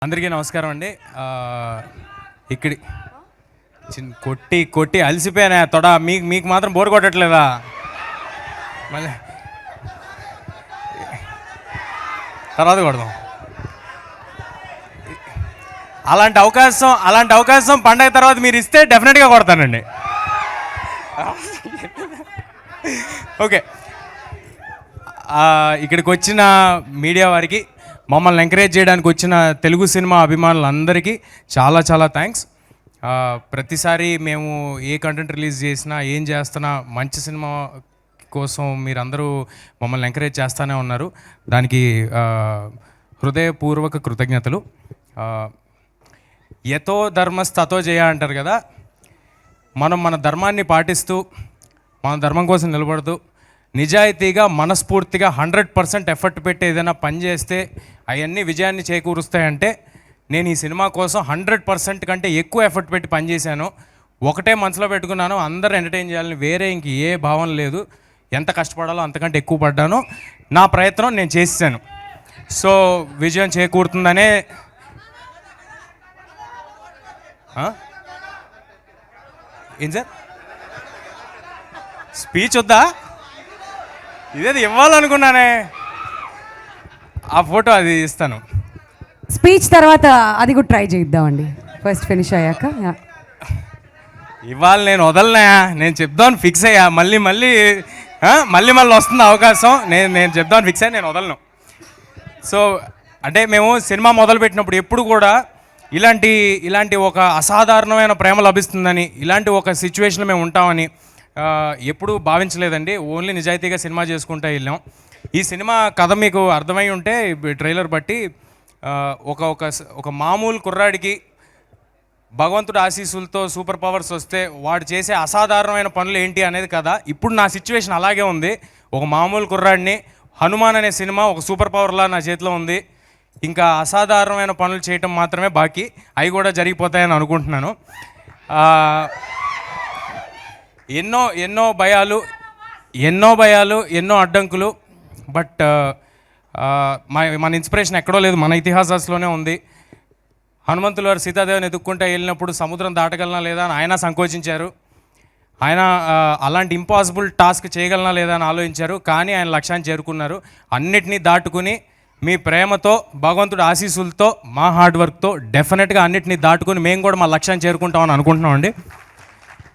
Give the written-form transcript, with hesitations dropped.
అందరికీ నమస్కారం అండి. ఇక్కడి కొట్టి కొట్టి అలసిపోయానా తొడ. మీకు మాత్రం బోర్ కొట్టట్లేదా? మళ్ళీ తర్వాత కొడదాం. అలాంటి అవకాశం పండగ తర్వాత మీరు ఇస్తే డెఫినెట్గా కొడతానండి. ఓకే, ఇక్కడికి వచ్చిన మీడియా వారికి, మమ్మల్ని ఎంకరేజ్ చేయడానికి వచ్చిన తెలుగు సినిమా అభిమానులందరికీ చాలా చాలా థ్యాంక్స్. ప్రతిసారి మేము ఏ కంటెంట్ రిలీజ్ చేసినా, ఏం చేస్తున్నా, మంచి సినిమా కోసం మీరందరూ మమ్మల్ని ఎంకరేజ్ చేస్తూనే ఉన్నారు. దానికి హృదయపూర్వక కృతజ్ఞతలు. యతో ధర్మస్తతో జయ అంటారు కదా, మనం మన ధర్మాన్ని పాటిస్తూ, మన ధర్మం కోసం నిలబడుతూ, నిజాయితీగా మనస్ఫూర్తిగా 100% ఎఫర్ట్ పెట్టి ఏదైనా పని చేస్తే అవన్నీ విజయాన్ని చేకూరుస్తాయంటే, నేను ఈ సినిమా కోసం 100% కంటే ఎక్కువ ఎఫర్ట్ పెట్టి పనిచేశాను. ఒకటే మనసులో పెట్టుకున్నాను, అందరూ ఎంటర్టైన్ చేయాలని. వేరే ఇంక ఏ భావన లేదు. ఎంత కష్టపడాలో అంతకంటే ఎక్కువ పడ్డాను. నా ప్రయత్నం నేను చేశాను. సో విజయం చేకూరుతుందనే. ఏం సార్, స్పీచ్ వద్దా? ఇదేది ఇవ్వాలనుకున్నానే, ఆ ఫోటో అది ఇస్తాను. స్పీచ్ తర్వాత అది కూడా ట్రై చేద్దామండి, ఫస్ట్ ఫినిష్ అయ్యాక. ఇవాళ నేను వదలనా, నేను చెప్దామని ఫిక్స్ అయ్యా. మళ్ళీ వస్తుంది అవకాశం. నేను చెప్దామని ఫిక్స్ అయ్యా, నేను వదలను. సో అంటే మేము సినిమా మొదలుపెట్టినప్పుడు ఎప్పుడు కూడా ఇలాంటి ఒక అసాధారణమైన ప్రేమ లభిస్తుందని, ఇలాంటి ఒక సిచ్యువేషన్లో మేము ఉంటామని ఎప్పుడూ భావించలేదండి. ఓన్లీ నిజాయితీగా సినిమా చేసుకుంటూ వెళ్ళాం. ఈ సినిమా కథ మీకు అర్థమై ఉంటే ట్రైలర్ బట్టి, ఒక మామూలు కుర్రాడికి భగవంతుడి ఆశీస్సులతో సూపర్ పవర్స్ వస్తే వాడు చేసే అసాధారణమైన పనులు ఏంటి అనేది కదా. ఇప్పుడు నా సిచ్యువేషన్ అలాగే ఉంది. ఒక మామూలు కుర్రాడిని, హనుమాన్ అనే సినిమా ఒక సూపర్ పవర్లా నా చేతిలో ఉంది. ఇంకా అసాధారణమైన పనులు చేయటం మాత్రమే బాకీ. అవి కూడా జరిగిపోతాయని అనుకుంటున్నాను. ఎన్నో భయాలు, ఎన్నో అడ్డంకులు. బట్ మన ఇన్స్పిరేషన్ ఎక్కడో లేదు, మన ఇతిహాసాల్లోనే ఉంది. హనుమంతులు వారు సీతాదేవిని ఎదుక్కుంటూ వెళ్ళినప్పుడు సముద్రం దాటగలనా లేదా అని ఆయన సంకోచించారు. ఆయన అలాంటి ఇంపాసిబుల్ టాస్క్ చేయగలనా లేదా అని ఆలోచించారు. కానీ ఆయన లక్ష్యాన్ని చేరుకున్నారు. అన్నిటినీ దాటుకుని మీ ప్రేమతో, భగవంతుడి ఆశీస్సులతో, మా హార్డ్ వర్క్తో డెఫినెట్గా అన్నిటినీ దాటుకుని మేము కూడా మా లక్ష్యాన్ని చేరుకుంటామని అనుకుంటున్నామండి.